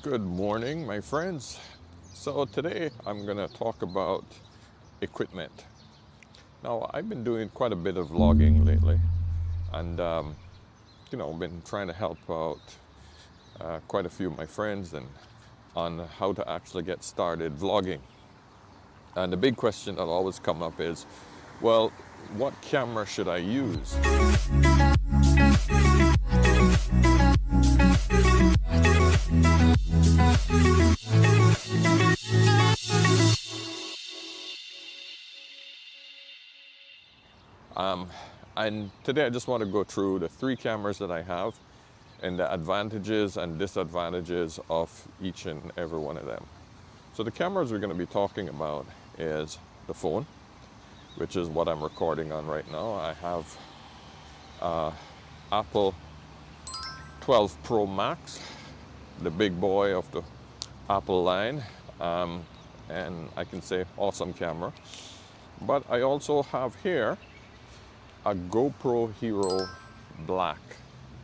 Good morning, my friends. So today I'm going to talk about equipment. Now, I've been doing quite a bit of vlogging lately, and been trying to help out quite a few of my friends and on how to actually get started vlogging. And the big question that always come up is, well, what camera should I use? And today I just want to go through the three cameras that I have and the advantages and disadvantages of each and every one of them. So the cameras we're going to be talking about is the phone, which is what I'm recording on right now. I have Apple 12 Pro Max, the big boy of the Apple line, and I can say awesome camera. But I also have here a GoPro Hero Black.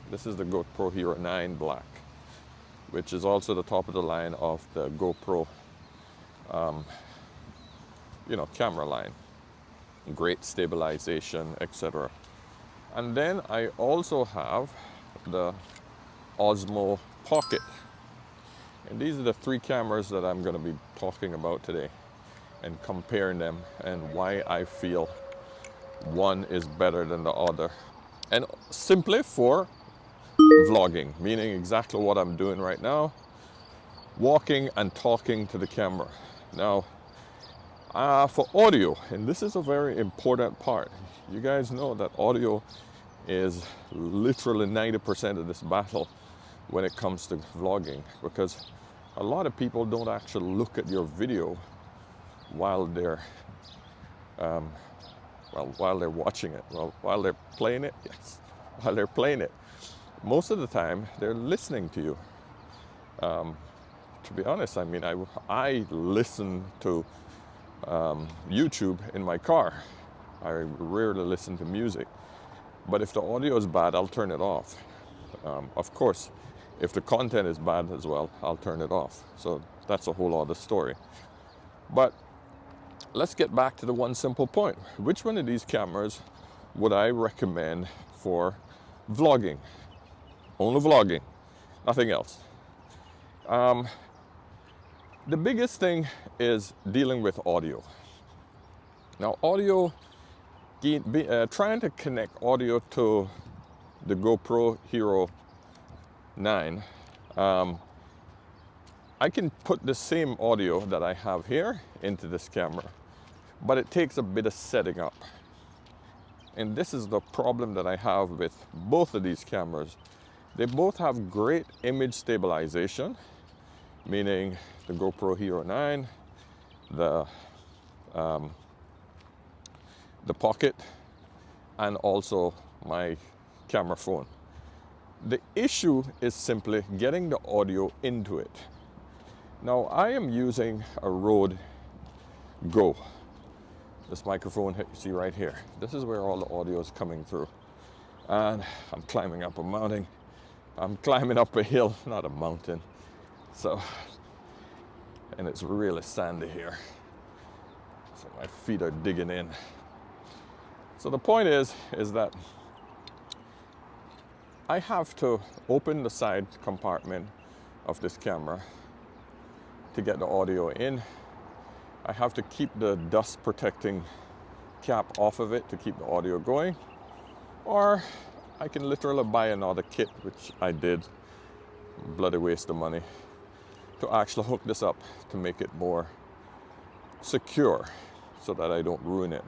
This is the GoPro Hero 9 Black, which is also the top of the line of the GoPro camera line. Great stabilization, etc. And then I also have the Osmo Pocket. And these are the three cameras that I'm going to be talking about today and comparing them and why I feel one is better than the other. And simply for vlogging, meaning exactly what I'm doing right now, walking and talking to the camera. Now, for audio, and this is a very important part. You guys know that audio is literally 90% of this battle when it comes to vlogging, because a lot of people don't actually look at your video while they're while they're watching it. Well, while they're playing it, yes, while they're playing it. Most of the time, they're listening to you. To be honest, I mean, I listen to YouTube in my car. I rarely listen to music. But if the audio is bad, I'll turn it off. Of course, if the content is bad as well, I'll turn it off. So that's a whole other story. But let's get back to the one simple point. Which one of these cameras would I recommend for vlogging? Only vlogging, nothing else. The biggest thing is dealing with audio. Now, audio, trying to connect audio to the GoPro Hero 9, I can put the same audio that I have here into this camera, but it takes a bit of setting up. And this is the problem that I have with both of these cameras. They both have great image stabilization, meaning the GoPro Hero 9, the Pocket, and also my camera phone. The issue is simply getting the audio into it. Now, I am using a Rode Go. This microphone you see right here. This is where all the audio is coming through. And I'm climbing up a mountain. I'm climbing up a hill, not a mountain. So, and it's really sandy here. So my feet are digging in. So the point is that I have to open the side compartment of this camera to get the audio in. I have to keep the dust protecting cap off of it to keep the audio going. Or I can literally buy another kit, which I did, bloody waste of money, to actually hook this up to make it more secure so that I don't ruin it.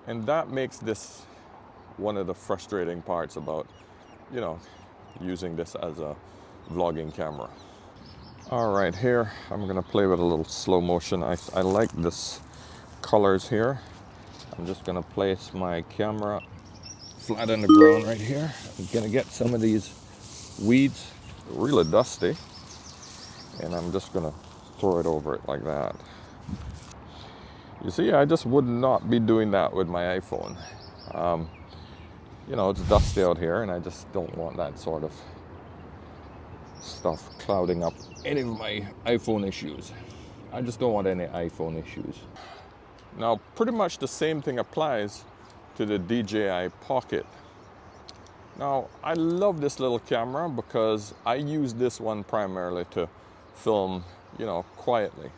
And that makes this one of the frustrating parts about, using this as a vlogging camera. All right, here I'm gonna play with a little slow motion. I like this colors here. I'm just gonna place my camera flat on the ground right here. I'm gonna get some of these weeds, really dusty, and I'm just gonna throw it over it like that. You see, I just would not be doing that with my iPhone. It's dusty out here, and I just don't want that sort of stuff clouding up any of my iPhone issues. I just don't want any iPhone issues. Now, pretty much the same thing applies to the DJI Pocket. Now, I love this little camera because I use this one primarily to film, you know, quietly.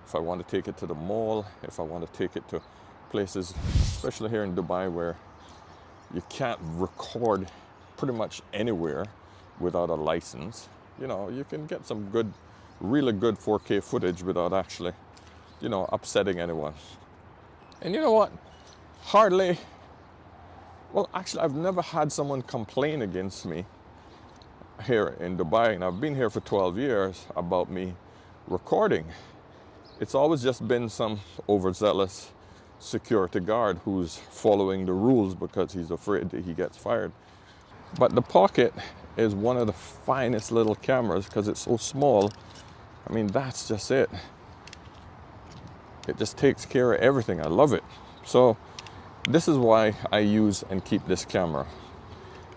If I want to take it to the mall, if I want to take it to places, especially here in Dubai, where you can't record pretty much anywhere without a license. You know, you can get some good, really good 4K footage without actually, you know, upsetting anyone. And you know what? Hardly, well, actually, I've never had someone complain against me here in Dubai, and I've been here for 12 years, about me recording. It's always just been some overzealous security guard who's following the rules because he's afraid that he gets fired. But the Pocket is one of the finest little cameras because it's so small. I mean, that's just it. It just takes care of everything. I love it. So this is why I use and keep this camera.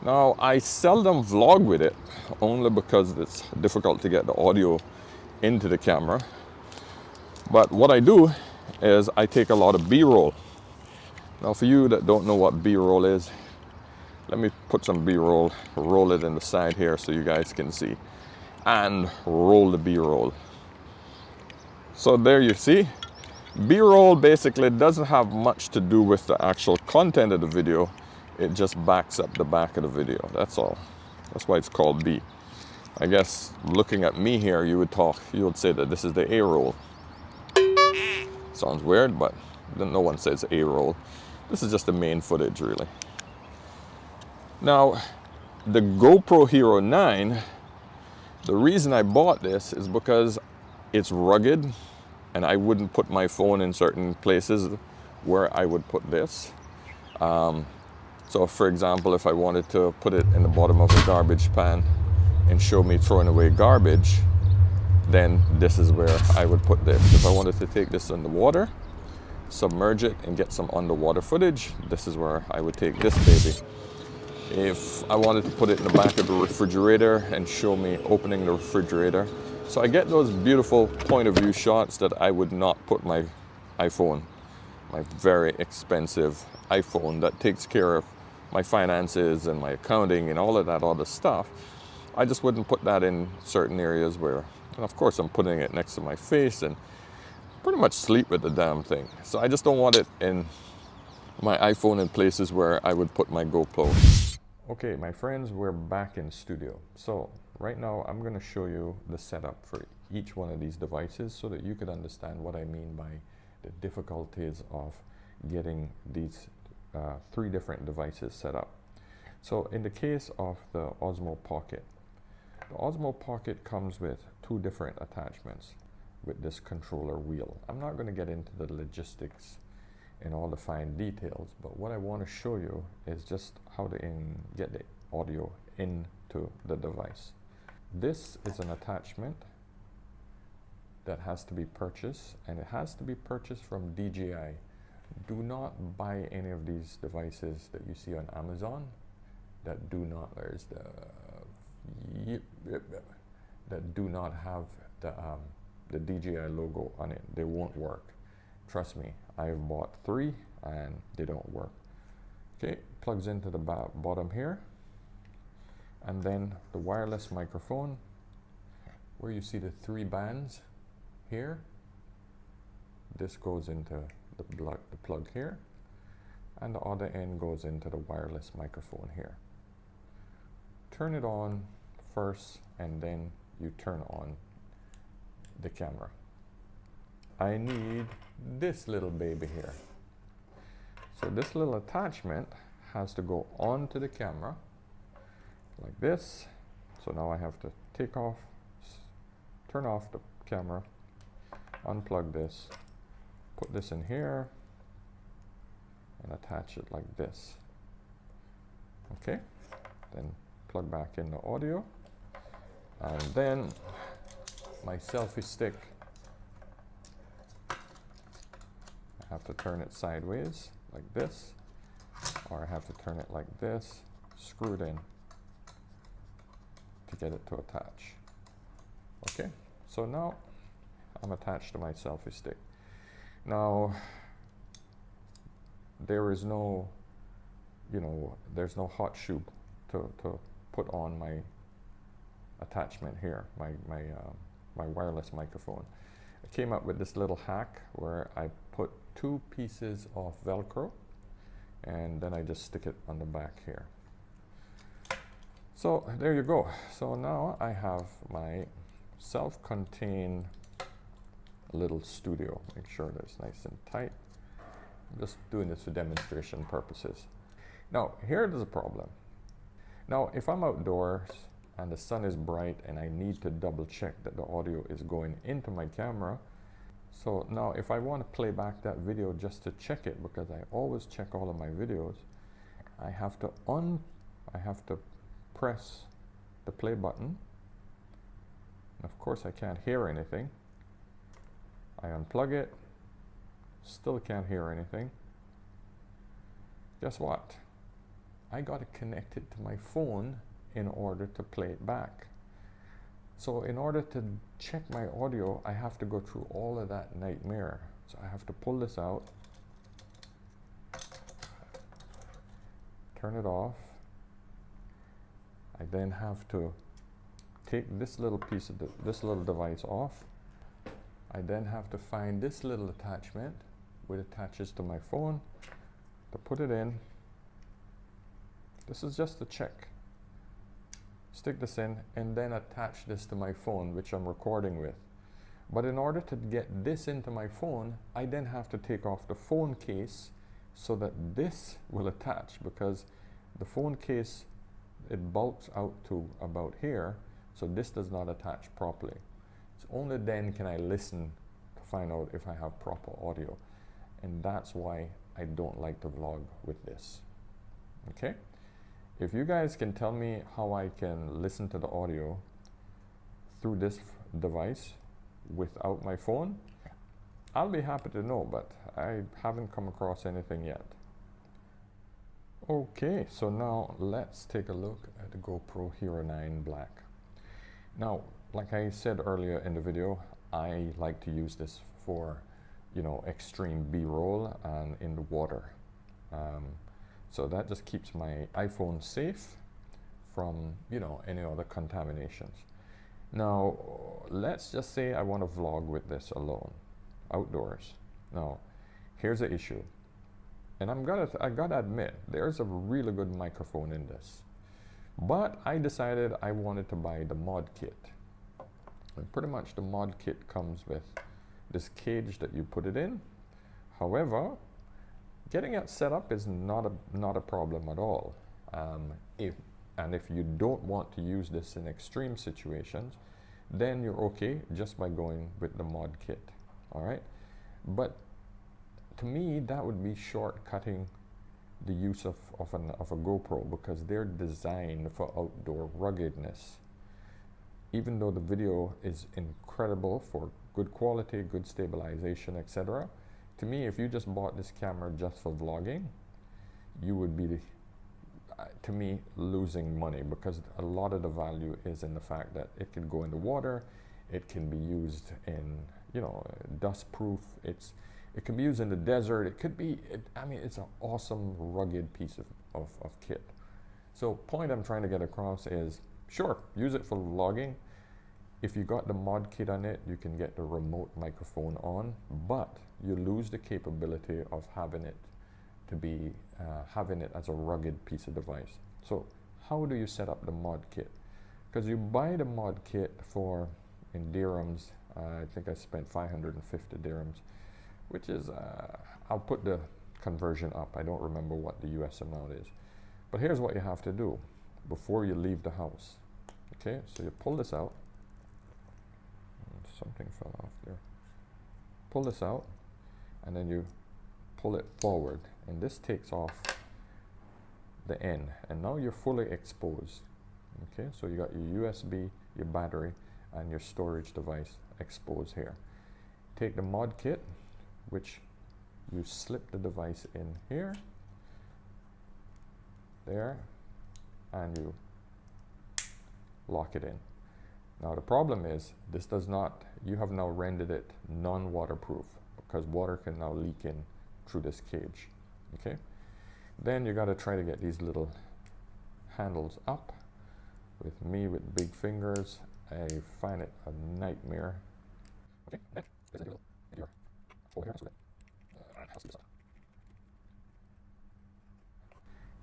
Now, I seldom vlog with it, only because it's difficult to get the audio into the camera. But what I do is I take a lot of B-roll. Now, for you that don't know what B-roll is, let me put some B-roll, roll it in the side here so you guys can see, and roll the B-roll. So there you see, B-roll basically doesn't have much to do with the actual content of the video. It just backs up the back of the video, that's all. That's why it's called B. I guess looking at me here, you would say that this is the A-roll. Sounds weird, but no one says A-roll. This is just the main footage, really. Now, the GoPro Hero 9, the reason I bought this is because it's rugged, and I wouldn't put my phone in certain places where I would put this. So, for example, if I wanted to put it in the bottom of a garbage pan and show me throwing away garbage, then this is where I would put this. If I wanted to take this in the water, submerge it and get some underwater footage, this is where I would take this baby. If I wanted to put it in the back of the refrigerator and show me opening the refrigerator. So I get those beautiful point of view shots that I would not put my iPhone, my very expensive iPhone that takes care of my finances and my accounting and all of that other stuff. I just wouldn't put that in certain areas where, and of course I'm putting it next to my face and pretty much sleep with the damn thing. So I just don't want it in my iPhone in places where I would put my GoPro. Okay, my friends, we're back in studio. So right now I'm going to show you the setup for each one of these devices so that you could understand what I mean by the difficulties of getting these three different devices set up. So in the case of the Osmo Pocket, the Osmo Pocket comes with two different attachments with this controller wheel. I'm not going to get into the logistics and all the fine details, but what I want to show you is just how to get the audio into the device. This is an attachment that has to be purchased, and it has to be purchased from DJI. Do not buy any of these devices that you see on Amazon that do not, that do not have the DJI logo on it. They won't work. Trust me, I've bought 3 and they don't work. Okay, plugs into the bottom here, and then the wireless microphone, where you see the 3 bands here, this goes into the plug here, and the other end goes into the wireless microphone here. Turn it on first, and then you turn on the camera. I need this little baby here. So this little attachment has to go onto the camera like this. So now I have to turn off the camera, unplug this, put this in here, and attach it like this. Okay, then plug back in the audio, and then my selfie stick, I have to turn it sideways like this, or I have to turn it like this, screw it in to get it to attach. Okay, so now I'm attached to my selfie stick. Now, there is no, there's no hot shoe to put on my attachment here, my wireless microphone. I came up with this little hack where I put 2 pieces of Velcro and then I just stick it on the back here. So there you go. So now I have my self-contained little studio. Make sure that it's nice and tight. I'm just doing this for demonstration purposes. Now, here's the problem. Now, if I'm outdoors and the sun is bright and I need to double check that the audio is going into my camera, so now if I want to play back that video just to check it, because I always check all of my videos, I have to press the play button. Of course, I can't hear anything. I unplug it, still can't hear anything. Guess what? I got to connect it to my phone in order to play it back. So in order to check my audio, I have to go through all of that nightmare. So I have to pull this out, turn it off. I then have to take this little piece of this little device off. I then have to find this little attachment which attaches to my phone to put it in. This is just to check. Stick this in and then attach this to my phone, which I'm recording with. But in order to get this into my phone, I then have to take off the phone case so that this will attach, because the phone case, it bulks out to about here, so this does not attach properly. So only then can I listen to find out if I have proper audio. And that's why I don't like to vlog with this. Okay? If you guys can tell me how I can listen to the audio through this device without my phone, I'll be happy to know, but I haven't come across anything yet. Okay, so now let's take a look at the GoPro Hero 9 Black. Now, like I said earlier in the video, I like to use this for, extreme B-roll and in the water. So that just keeps my iPhone safe from, any other contaminations. Now, let's just say I want to vlog with this alone, outdoors. Now, here's the issue. And I gotta admit, there's a really good microphone in this. But I decided I wanted to buy the mod kit. And pretty much the mod kit comes with this cage that you put it in. However, getting it set up is not a problem at all. If you don't want to use this in extreme situations, then you're okay just by going with the mod kit. All right, but to me that would be shortcutting the use of a GoPro, because they're designed for outdoor ruggedness. Even though the video is incredible for good quality, good stabilization, etc. To me, if you just bought this camera just for vlogging, you would be, to me, losing money, because a lot of the value is in the fact that it can go in the water, it can be used in, dust proof, it can be used in the desert, it could be, it's an awesome rugged piece of kit. So point I'm trying to get across is, sure, use it for vlogging. If you got the mod kit on it, you can get the remote microphone on, but you lose the capability of having it to be, having it as a rugged piece of device. So how do you set up the mod kit? Because you buy the mod kit for, in dirhams, I think I spent 550 dirhams, which is, I'll put the conversion up. I don't remember what the US amount is. But here's what you have to do before you leave the house. Okay, so you pull this out. Something fell off there. Pull this out, and then you pull it forward, and this takes off the end, and now you're fully exposed. Okay, so you got your USB, your battery, and your storage device exposed here. Take the mod kit, which you slip the device in here, there, and you lock it in. Now the problem is this does not, you have now rendered it non-waterproof because water can now leak in through this cage. Okay, then you got to try to get these little handles up. With me with big fingers, I find it a nightmare. Okay, then there's a little here over here, so that has to be this.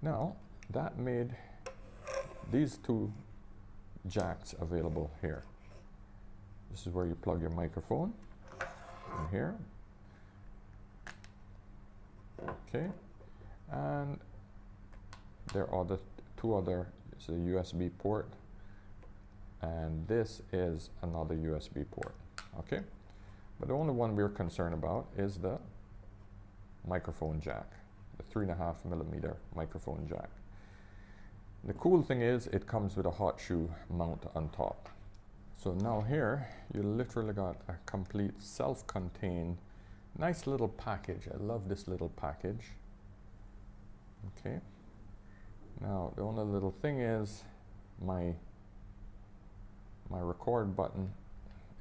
Now that made these two jacks available here. This is where you plug your microphone in here. Okay, and there are the two other, it's a USB port, and this is another USB port. Okay, but the only one we're concerned about is the microphone jack, the 3.5mm microphone jack. The cool thing is it comes with a hot shoe mount on top. So now here you literally got a complete self-contained nice little package. I love this little package. Okay, now the only little thing is my record button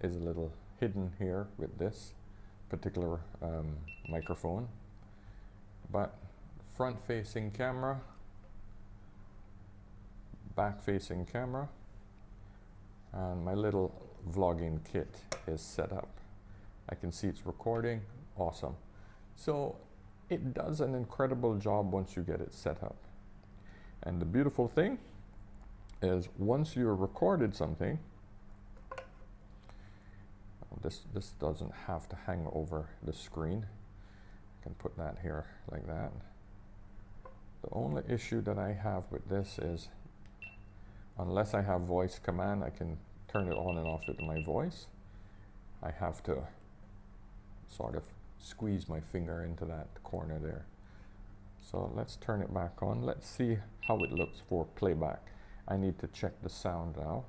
is a little hidden here with this particular microphone, but front facing camera, back facing camera, and my little vlogging kit is set up. I can see it's recording. Awesome. So it does an incredible job once you get it set up. And the beautiful thing is once you've recorded something, this doesn't have to hang over the screen. I can put that here like that. The only issue that I have with this is unless I have voice command, I can turn it on and off with my voice. I have to sort of squeeze my finger into that corner there. So let's turn it back on. Let's see how it looks for playback. I need to check the sound now.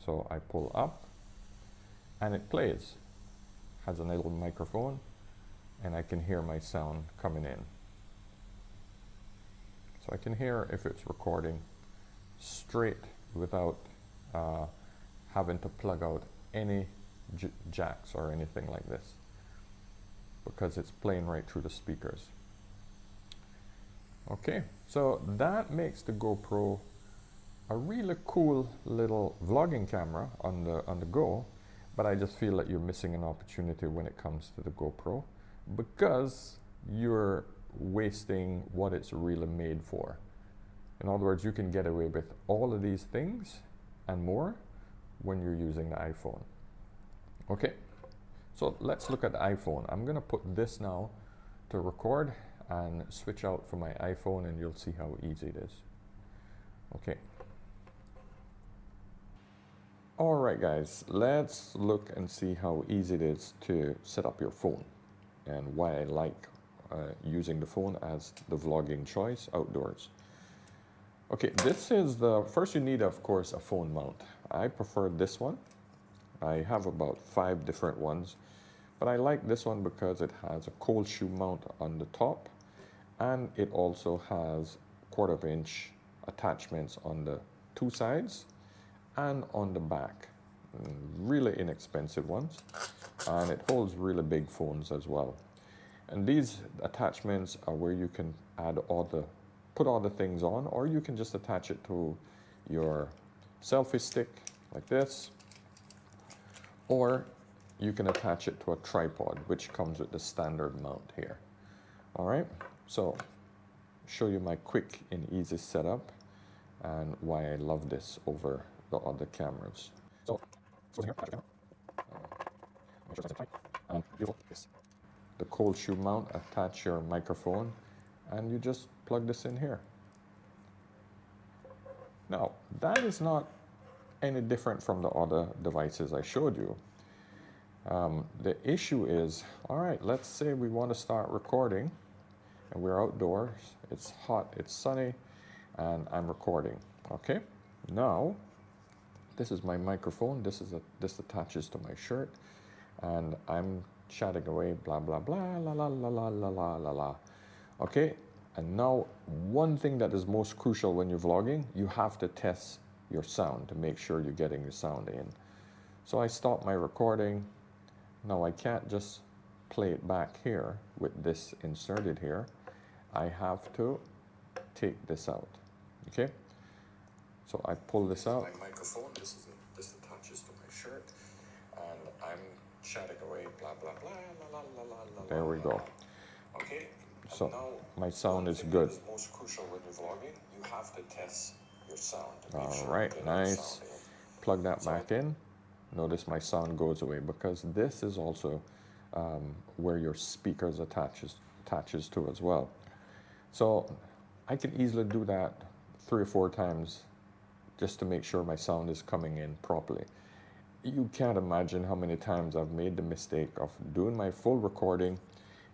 So I pull up and it plays. Has a little microphone and I can hear my sound coming in. So I can hear if it's recording straight without having to plug out any jacks or anything like this, because it's playing right through the speakers. Okay, so that makes the GoPro a really cool little vlogging camera on the go, but I just feel that you're missing an opportunity when it comes to the GoPro because you're wasting what it's really made for. In other words, you can get away with all of these things and more when you're using the iPhone. Okay, so let's look at the iPhone. I'm going to put this now to record and switch out for my iPhone and you'll see how easy it is. Okay. All right, guys, let's look and see how easy it is to set up your phone and why I like using the phone as the vlogging choice outdoors. Okay, this is the first. You need, of course, a phone mount. I prefer this one. I have about 5 different ones, but I like this one because it has a cold shoe mount on the top and it also has 1/4 inch attachments on the 2 sides and on the back. Really inexpensive ones, and it holds really big phones as well. And these attachments are where you can add put all the things on, or you can just attach it to your selfie stick like this, or you can attach it to a tripod, which comes with the standard mount here. All right, so show you my quick and easy setup and why I love this over the other cameras. So here, attach your camera. Make sure it's tight and beautiful. Yes. The cold shoe mount, attach your microphone, and you just plug this in here. Now, that is not any different from the other devices I showed you. The issue is, all right, let's say we want to start recording and we're outdoors, it's hot, it's sunny, and I'm recording. Okay, now this is my microphone. This attaches to my shirt, and I'm chatting away, blah blah blah, la la la la la la la la. Okay, and now one thing that is most crucial when you're vlogging, you have to test your sound to make sure you're getting your sound in. So I stop my recording. Now I can't just play it back here with this inserted here. I have to take this out, okay? So I pull this out. My microphone, this attaches to my shirt, and I'm chatting away, blah, blah, blah, la, la, la, la, there we go. Okay. So now, my sound is good. That is most crucial when you're vlogging. You have to test your sound. All right, nice. Plug that back in. Notice my sound goes away because this is also where your speakers attaches to as well. So I can easily do that 3 or 4 times just to make sure my sound is coming in properly. You can't imagine how many times I've made the mistake of doing my full recording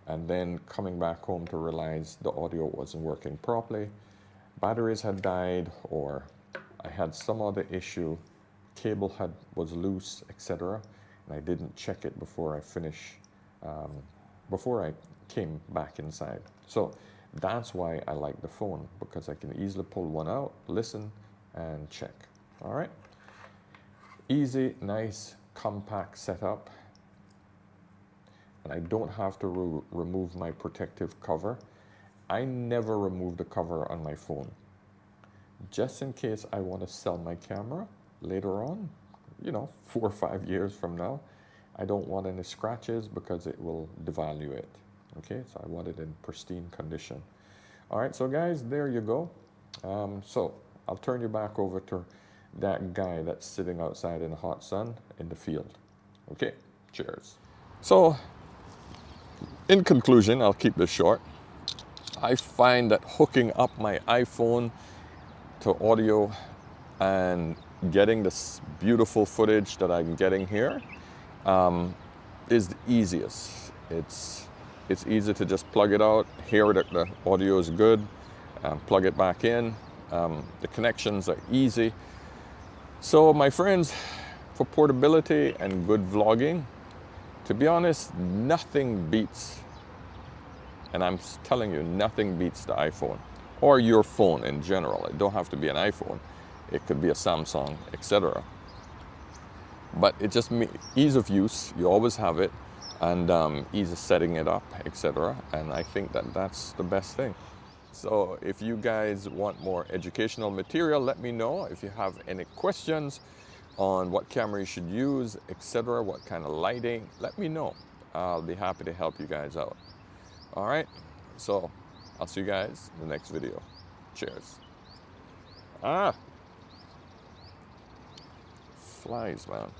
and then coming back home to realize the audio wasn't working properly. Batteries had died, or I had some other issue, cable was loose, etc. And I didn't check it before I before I came back inside. So that's why I like the phone, because I can easily pull one out, listen, and check. All right. Easy, nice, compact setup. And I don't have to remove my protective cover. I never remove the cover on my phone. Just in case I want to sell my camera later on, 4 or 5 years from now. I don't want any scratches because it will devalue it. Okay, so I want it in pristine condition. All right, so guys, there you go. So I'll turn you back over to that guy that's sitting outside in the hot sun in the field. Okay, cheers. So in conclusion, I'll keep this short. I find that hooking up my iPhone to audio and getting this beautiful footage that I'm getting here is the easiest. It's easy to just plug it out, hear that the audio is good, plug it back in. The connections are easy. So my friends, for portability and good vlogging, to be honest, nothing beats, and I'm telling you, nothing beats the iPhone or your phone in general. It don't have to be an iPhone. It could be a Samsung, etc. But it just ease of use. You always have it, and ease of setting it up, etc. And I think that that's the best thing. So if you guys want more educational material, let me know. If you have any questions on what camera you should use, etc., what kind of lighting, let me know. I'll be happy to help you guys out. All right, so I'll see you guys in the next video. Cheers. Flies, man.